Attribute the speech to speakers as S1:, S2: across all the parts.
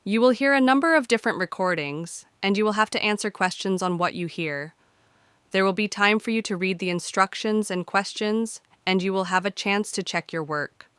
S1: You will hear a number of different recordings, and you will have to answer questions on what you hear. There will be time for you to read the instructions and questions, and you will have a chance to check your work.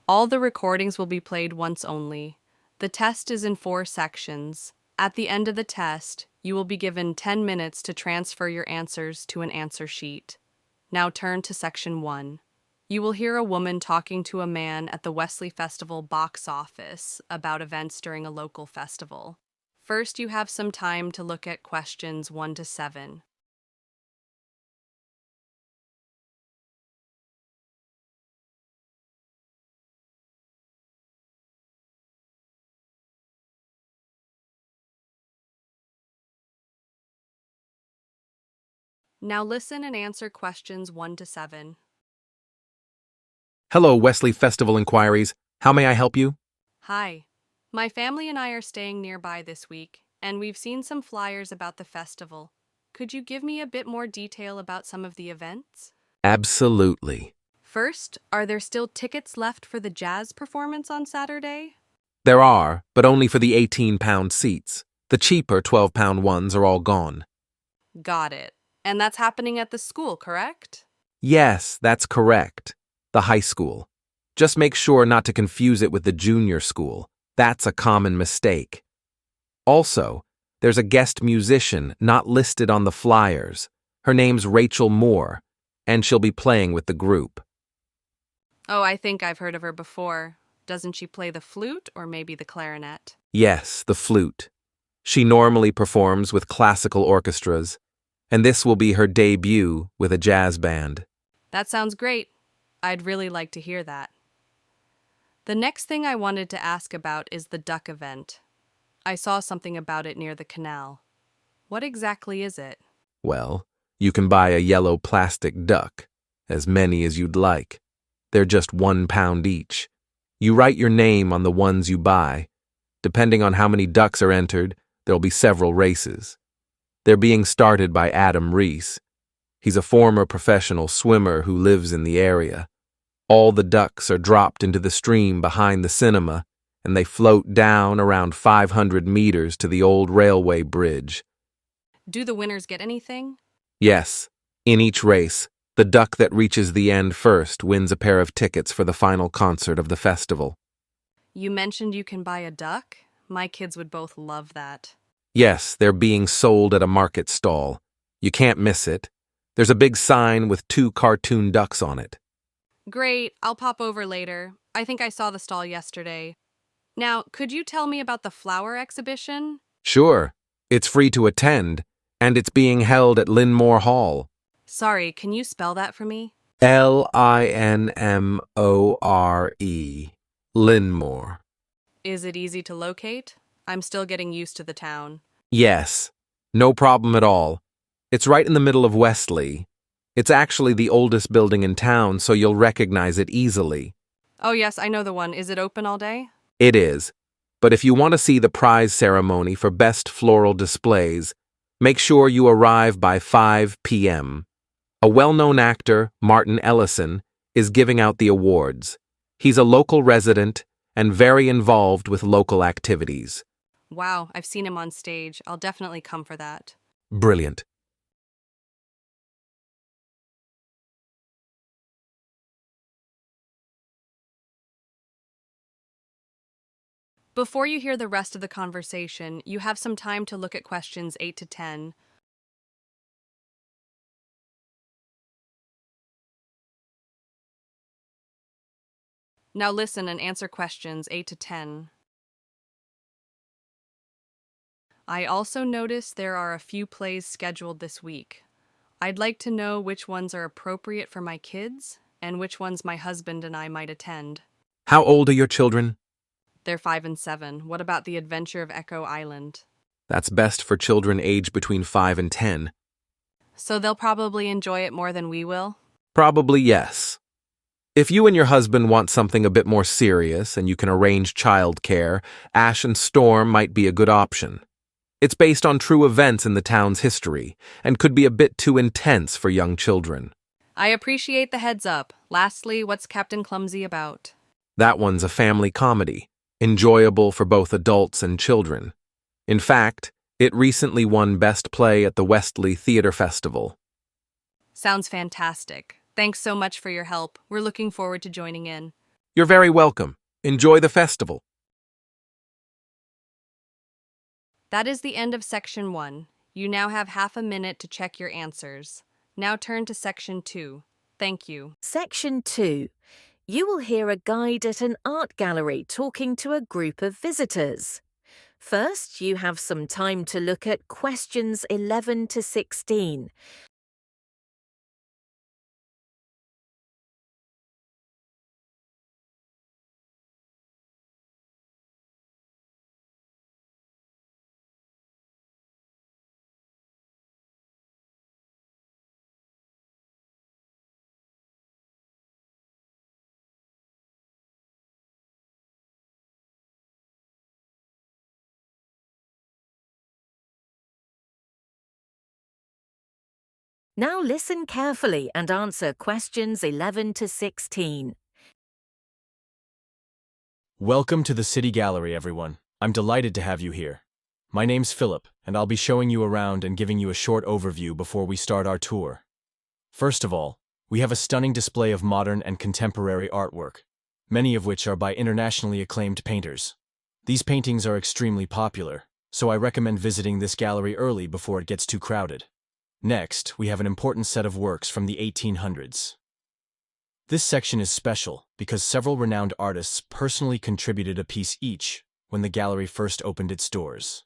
S1: All the recordings will be played once only. The test is in 4 sections. At the end of the test, you will be given 10 minutes to transfer your answers to an answer sheet. Now turn to section 1. You will hear a woman talking to a man at the Wesley Festival box office about events during a local festival. First, you have some time to look at questions 1 to 7. Now listen and answer questions 1 to 7.
S2: Hello, Wesley Festival Inquiries. How may I help you?
S1: Hi. My family and I are staying nearby this week, and we've seen some flyers about the festival. Could you give me a bit more detail about some of the events?
S2: Absolutely.
S1: First, are there still tickets left for the jazz performance on Saturday?
S2: There are, but only for the 18-pound seats. The cheaper 12-pound ones are all gone.
S1: Got it. And that's happening at the school, correct?
S2: Yes, that's correct. The high school. Just make sure not to confuse it with the junior school. That's a common mistake. Also, there's a guest musician not listed on the flyers. Her name's Rachel Moore, and she'll be playing with the group.
S1: Oh, I think I've heard of her before. Doesn't she play the flute or maybe the clarinet?
S2: Yes, the flute. She normally performs with classical orchestras, and this will be her debut with a jazz band.
S1: That sounds great. I'd really like to hear that. The next thing I wanted to ask about is the duck event. I saw something about it near the canal. What exactly is it?
S2: Well, you can buy a yellow plastic duck, as many as you'd like. They're just £1 each. You write your name on the ones you buy. Depending on how many ducks are entered, there'll be several races. They're being started by Adam Reese. He's a former professional swimmer who lives in the area. All the ducks are dropped into the stream behind the cinema, and they float down around 500 meters to the old railway bridge.
S1: Do the winners get anything?
S2: Yes, in each race, the duck that reaches the end first wins a pair of tickets for the final concert of the festival.
S1: You mentioned you can buy a duck? My kids would both love that.
S2: Yes, they're being sold at a market stall. You can't miss it. There's a big sign with 2 cartoon ducks on it.
S1: Great, I'll pop over later. I think I saw the stall yesterday. Now, could you tell me about the flower exhibition?
S2: Sure, it's free to attend, and it's being held at Linmore Hall.
S1: Sorry, can you spell that for me?
S2: Linmore. Linmore.
S1: Is it easy to locate? I'm still getting used to the town.
S2: Yes, no problem at all. It's right in the middle of Wesley. It's actually the oldest building in town, so you'll recognize it easily.
S1: Oh yes, I know the one. Is it open all day?
S2: It is. But if you want to see the prize ceremony for best floral displays, make sure you arrive by 5 p.m. A well-known actor, Martin Ellison, is giving out the awards. He's a local resident and very involved with local activities.
S1: Wow, I've seen him on stage. I'll definitely come for that.
S2: Brilliant.
S1: Before you hear the rest of the conversation, you have some time to look at questions 8 to 10. Now listen and answer questions 8 to 10. I also noticed there are a few plays scheduled this week. I'd like to know which ones are appropriate for my kids and which ones my husband and I might attend.
S2: How old are your children?
S1: They're 5 and 7. What about The Adventure of Echo Island?
S2: That's best for children aged between 5 and 10.
S1: So they'll probably enjoy it more than we will?
S2: Probably yes. If you and your husband want something a bit more serious and you can arrange childcare, Ash and Storm might be a good option. It's based on true events in the town's history and could be a bit too intense for young children.
S1: I appreciate the heads up. Lastly, what's Captain Clumsy about?
S2: That one's a family comedy. enjoyable for both adults and children. In fact, it recently won Best Play at the Westley Theatre Festival.
S1: Sounds fantastic. Thanks so much for your help. We're looking forward to joining in.
S2: You're very welcome. Enjoy the festival.
S1: That is the end of Section 1. You now have half a minute to check your answers. Now turn to Section 2. Thank you.
S3: Section 2. You will hear a guide at an art gallery talking to a group of visitors. First, you have some time to look at questions 11 to 16. Now listen carefully and answer questions 11 to 16.
S4: Welcome to the City Gallery, everyone. I'm delighted to have you here. My name's Philip, and I'll be showing you around and giving you a short overview before we start our tour. First of all, we have a stunning display of modern and contemporary artwork, many of which are by internationally acclaimed painters. These paintings are extremely popular, so I recommend visiting this gallery early before it gets too crowded. Next, we have an important set of works from the 1800s. This section is special because several renowned artists personally contributed a piece each when the gallery first opened its doors.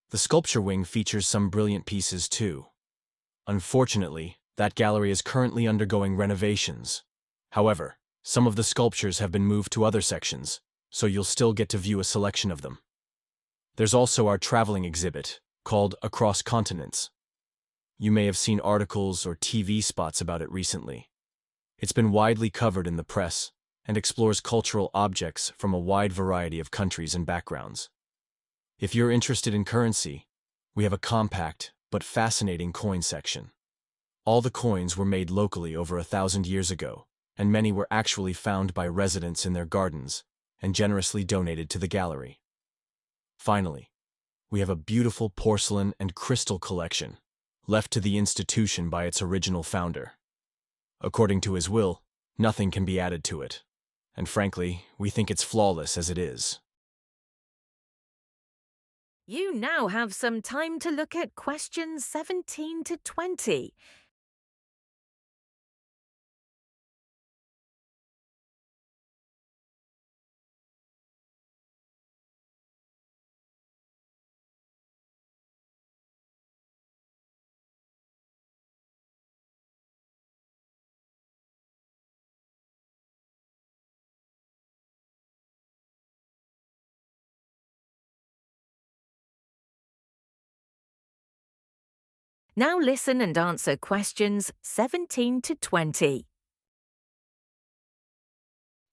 S4: The sculpture wing features some brilliant pieces too. Unfortunately, that gallery is currently undergoing renovations. However, some of the sculptures have been moved to other sections, so you'll still get to view a selection of them. There's also our traveling exhibit, called Across Continents. You may have seen articles or TV spots about it recently. It's been widely covered in the press and explores cultural objects from a wide variety of countries and backgrounds. If you're interested in currency, we have a compact but fascinating coin section. All the coins were made locally over 1,000 years ago, and many were actually found by residents in their gardens and generously donated to the gallery. Finally, we have a beautiful porcelain and crystal collection left to the institution by its original founder. According to his will, nothing can be added to it, and frankly, we think it's flawless as it is.
S3: You now have some time to look at questions 17 to 20. Now listen and answer questions 17 to 20.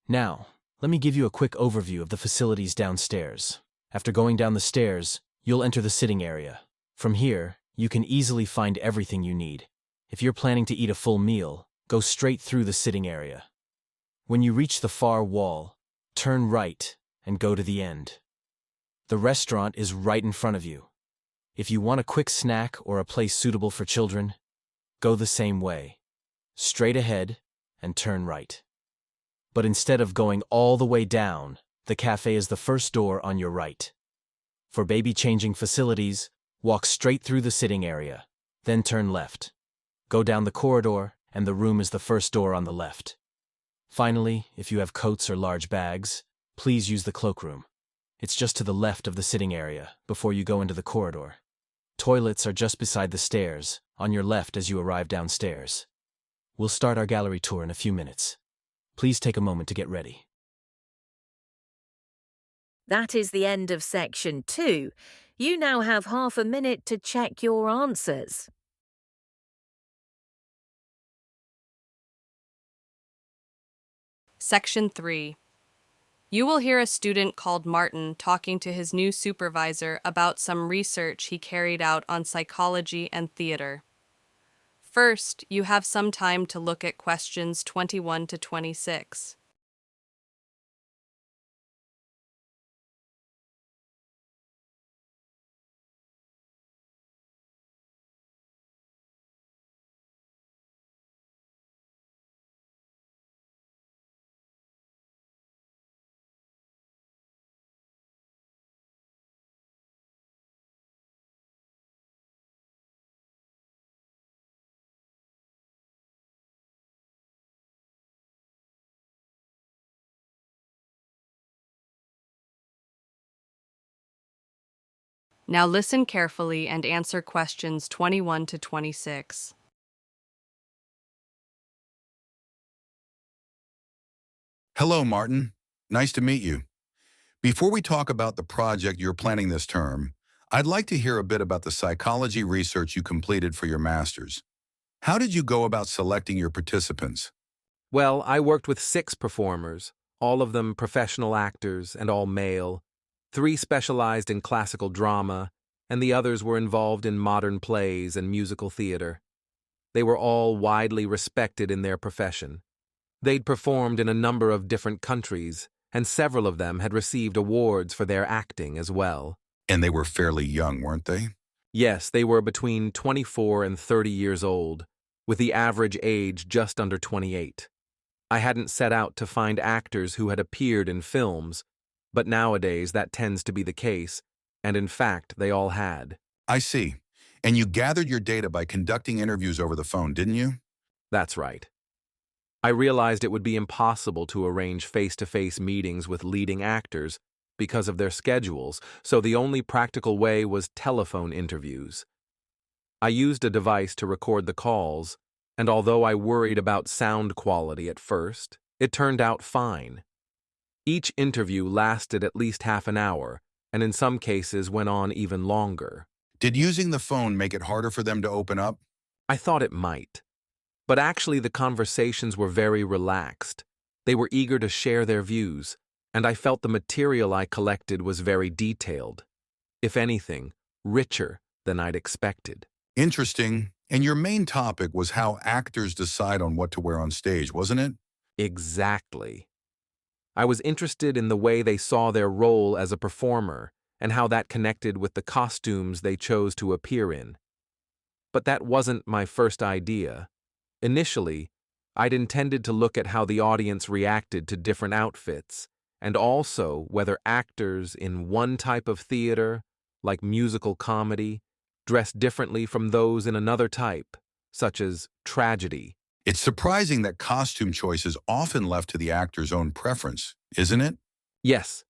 S4: Now, let me give you a quick overview of the facilities downstairs. After going down the stairs, you'll enter the sitting area. From here, you can easily find everything you need. If you're planning to eat a full meal, go straight through the sitting area. When you reach the far wall, turn right and go to the end. The restaurant is right in front of you. If you want a quick snack or a place suitable for children, go the same way. Straight ahead and turn right. But instead of going all the way down, the cafe is the first door on your right. For baby changing facilities, walk straight through the sitting area, then turn left. Go down the corridor, and the room is the first door on the left. Finally, if you have coats or large bags, please use the cloakroom. It's just to the left of the sitting area, before you go into the corridor. Toilets are just beside the stairs, on your left as you arrive downstairs. We'll start our gallery tour in a few minutes. Please take a moment to get ready.
S3: That is the end of Section 2. You now have half a minute to check your answers.
S1: Section 3. You will hear a student called Martin talking to his new supervisor about some research he carried out on psychology and theater. First, you have some time to look at questions 21 to 26. Now listen carefully and answer questions 21 to 26.
S5: Hello, Martin. Nice to meet you. Before we talk about the project you're planning this term, I'd like to hear a bit about the psychology research you completed for your master's. How did you go about selecting your participants?
S2: Well, I worked with 6 performers, all of them professional actors and all male. 3 specialized in classical drama, and the others were involved in modern plays and musical theater. They were all widely respected in their profession. They'd performed in a number of different countries, and several of them had received awards for their acting as well.
S5: And they were fairly young, weren't they?
S2: Yes, they were between 24 and 30 years old, with the average age just under 28. I hadn't set out to find actors who had appeared in films, but nowadays that tends to be the case, and in fact, they all had.
S5: I see. And you gathered your data by conducting interviews over the phone, didn't you?
S2: That's right. I realized it would be impossible to arrange face-to-face meetings with leading actors because of their schedules, so the only practical way was telephone interviews. I used a device to record the calls, and although I worried about sound quality at first, it turned out fine. Each interview lasted at least half an hour, and in some cases went on even longer.
S5: Did using the phone make it harder for them to open up?
S2: I thought it might. But actually the conversations were very relaxed. They were eager to share their views, and I felt the material I collected was very detailed. If anything, richer than I'd expected.
S5: Interesting. And your main topic was how actors decide on what to wear on stage, wasn't it?
S2: Exactly. I was interested in the way they saw their role as a performer and how that connected with the costumes they chose to appear in. But that wasn't my first idea. Initially, I'd intended to look at how the audience reacted to different outfits, and also whether actors in one type of theater, like musical comedy, dressed differently from those in another type, such as tragedy.
S5: It's surprising that costume choice is often left to the actor's own preference, isn't it?
S2: Yes,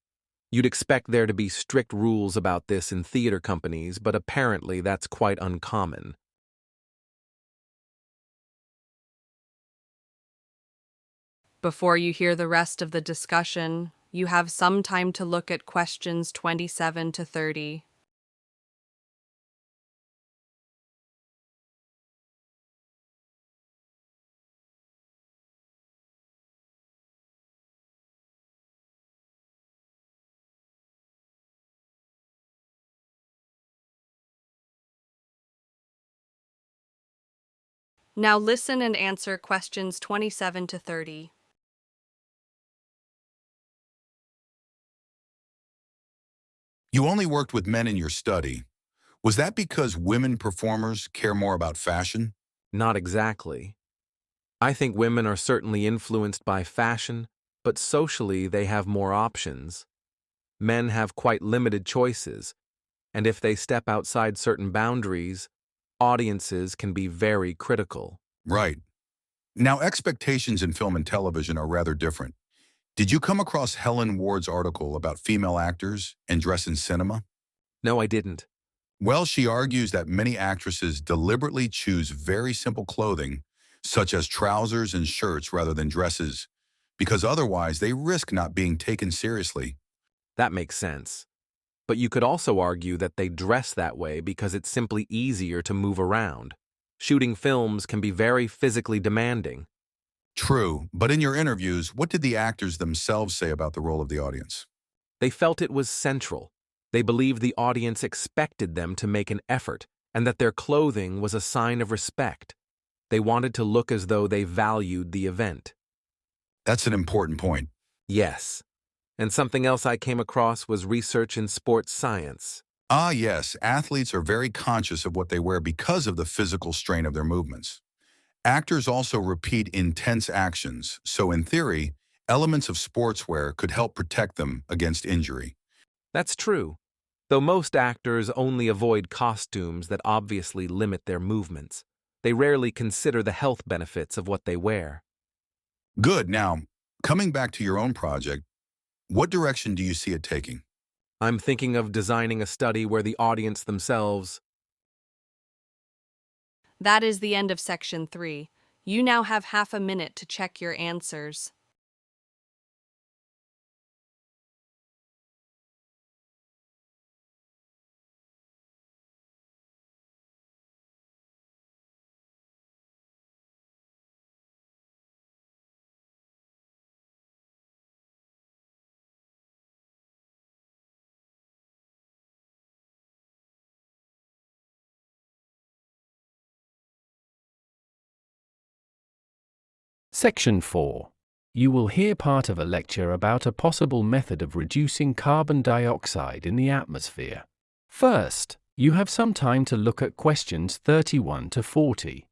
S2: you'd expect there to be strict rules about this in theater companies, but apparently that's quite uncommon.
S1: Before you hear the rest of the discussion, you have some time to look at questions 27 to 30. Now listen and answer questions 27 to 30.
S5: You only worked with men in your study. Was that because women performers care more about fashion?
S2: Not exactly. I think women are certainly influenced by fashion, but socially they have more options. Men have quite limited choices, and if they step outside certain boundaries, audiences can be very critical.
S5: Right. Now, expectations in film and television are rather different. Did you come across Helen Ward's article about female actors and dress in cinema?
S2: No, I didn't.
S5: Well, she argues that many actresses deliberately choose very simple clothing, such as trousers and shirts rather than dresses, because otherwise they risk not being taken seriously.
S2: That makes sense. But you could also argue that they dress that way because it's simply easier to move around. Shooting films can be very physically demanding.
S5: True, but in your interviews, what did the actors themselves say about the role of the audience?
S2: They felt it was central. They believed the audience expected them to make an effort and that their clothing was a sign of respect. They wanted to look as though they valued the event.
S5: That's an important point.
S2: Yes. And something else I came across was research in sports science.
S5: Ah, yes, athletes are very conscious of what they wear because of the physical strain of their movements. Actors also repeat intense actions, so in theory, elements of sportswear could help protect them against injury.
S2: That's true, though most actors only avoid costumes that obviously limit their movements. They rarely consider the health benefits of what they wear.
S5: Good. Now, coming back to your own project, what direction do you see it taking?
S2: I'm thinking of designing a study where the audience themselves.
S1: That is the end of section 3. You now have half a minute to check your answers.
S6: Section 4. You will hear part of a lecture about a possible method of reducing carbon dioxide in the atmosphere. First, you have some time to look at questions 31 to 40.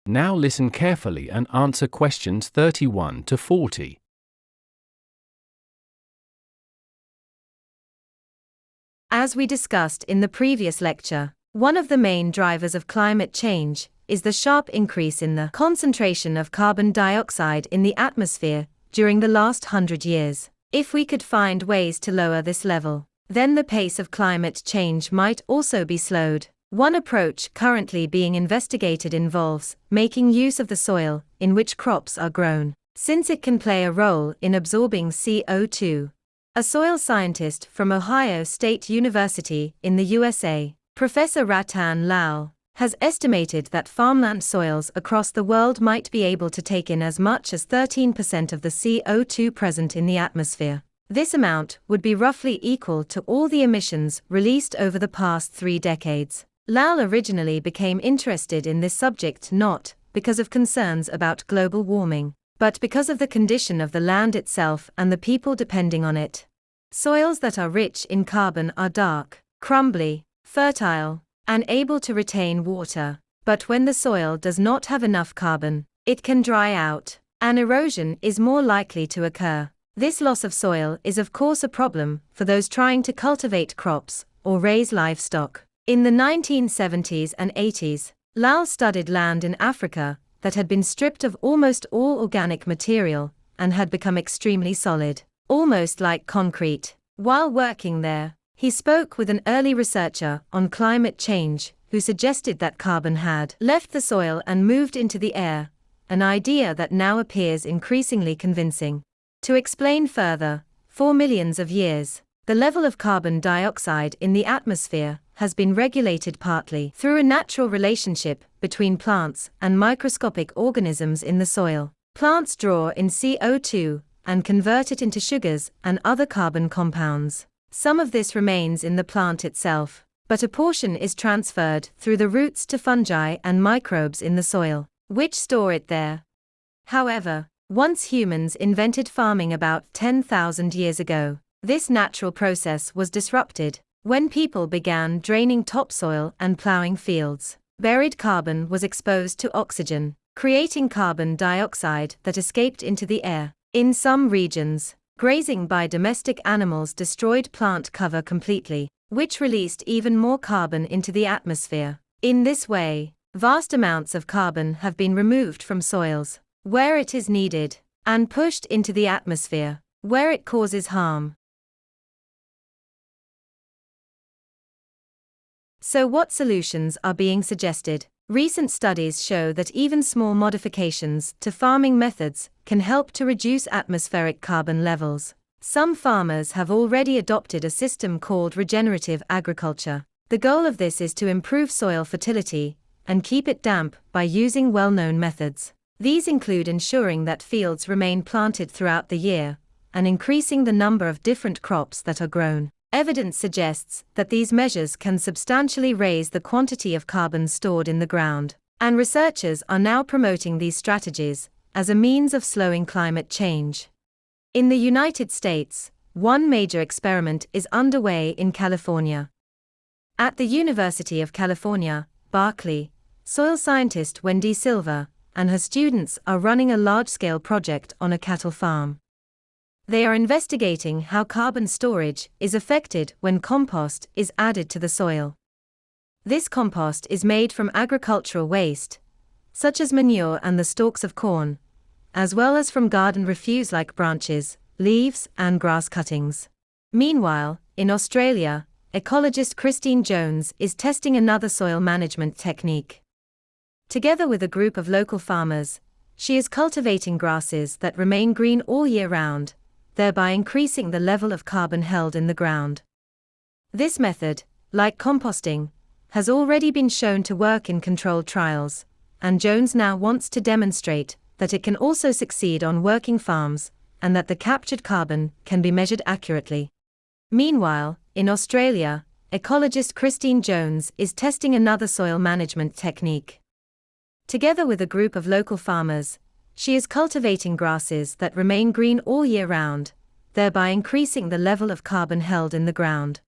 S6: Now listen carefully and answer questions 31 to 40.
S7: As we discussed in the previous lecture, one of the main drivers of climate change is the sharp increase in the concentration of carbon dioxide in the atmosphere during the last 100 years. If we could find ways to lower this level, then the pace of climate change might also be slowed. One approach currently being investigated involves making use of the soil in which crops are grown, since it can play a role in absorbing CO2. A soil scientist from Ohio State University in the USA, Professor Ratan Lal, has estimated that farmland soils across the world might be able to take in as much as 13% of the CO2 present in the atmosphere. This amount would be roughly equal to all the emissions released over the past 3 decades. Lal originally became interested in this subject not because of concerns about global warming, but because of the condition of the land itself and the people depending on it. Soils that are rich in carbon are dark, crumbly, fertile, and able to retain water, but when the soil does not have enough carbon, it can dry out, and erosion is more likely to occur. This loss of soil is of course a problem for those trying to cultivate crops or raise livestock. In the 1970s and 80s, Lal studied land in Africa that had been stripped of almost all organic material and had become extremely solid, almost like concrete. While working there, he spoke with an early researcher on climate change who suggested that carbon had left the soil and moved into the air, an idea that now appears increasingly convincing. To explain further, for millions of years, the level of carbon dioxide in the atmosphere has been regulated partly through a natural relationship between plants and microscopic organisms in the soil. Plants draw in CO2 and convert it into sugars and other carbon compounds. Some of this remains in the plant itself, but a portion is transferred through the roots to fungi and microbes in the soil, which store it there. However, once humans invented farming about 10,000 years ago, this natural process was disrupted. When people began draining topsoil and plowing fields, buried carbon was exposed to oxygen, creating carbon dioxide that escaped into the air. In some regions, grazing by domestic animals destroyed plant cover completely, which released even more carbon into the atmosphere. In this way, vast amounts of carbon have been removed from soils, where it is needed, and pushed into the atmosphere, where it causes harm. So what solutions are being suggested? Recent studies show that even small modifications to farming methods can help to reduce atmospheric carbon levels. Some farmers have already adopted a system called regenerative agriculture. The goal of this is to improve soil fertility and keep it damp by using well-known methods. These include ensuring that fields remain planted throughout the year and increasing the number of different crops that are grown. Evidence suggests that these measures can substantially raise the quantity of carbon stored in the ground, and researchers are now promoting these strategies as a means of slowing climate change. In the United States, one major experiment is underway in California. At the University of California, Berkeley, soil scientist Wendy Silver and her students are running a large-scale project on a cattle farm. They are investigating how carbon storage is affected when compost is added to the soil. This compost is made from agricultural waste, such as manure and the stalks of corn, as well as from garden refuse like branches, leaves, and grass cuttings. Meanwhile, in Australia, ecologist Christine Jones is testing another soil management technique. Together with a group of local farmers, she is cultivating grasses that remain green all year round, thereby increasing the level of carbon held in the ground. This method, like composting, has already been shown to work in controlled trials, and Jones now wants to demonstrate that it can also succeed on working farms, and that the captured carbon can be measured accurately. Meanwhile, in Australia, ecologist Christine Jones is testing another soil management technique. Together with a group of local farmers, she is cultivating grasses that remain green all year round, thereby increasing the level of carbon held in the ground.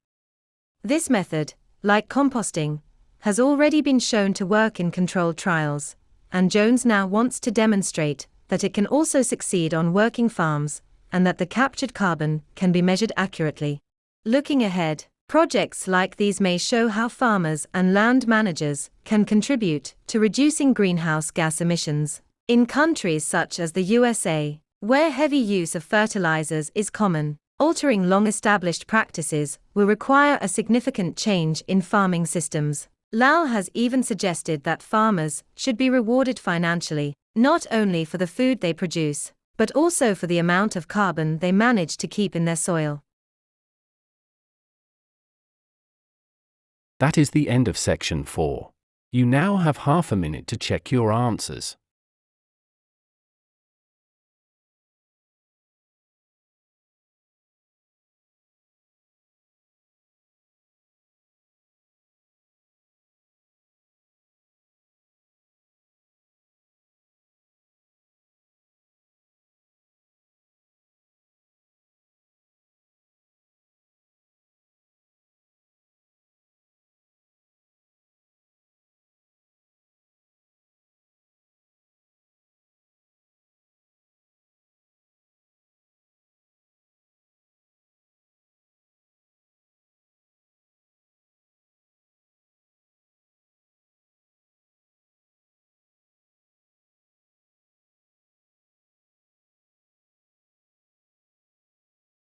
S7: This method, like composting, has already been shown to work in controlled trials, and Jones now wants to demonstrate that it can also succeed on working farms, and that the captured carbon can be measured accurately. Looking ahead, projects like these may show how farmers and land managers can contribute to reducing greenhouse gas emissions. In countries such as the USA, where heavy use of fertilizers is common, altering long-established practices will require a significant change in farming systems. Lal has even suggested that farmers should be rewarded financially, not only for the food they produce, but also for the amount of carbon they manage to keep in their soil.
S6: That is the end of section 4. You now have half a minute to check your answers.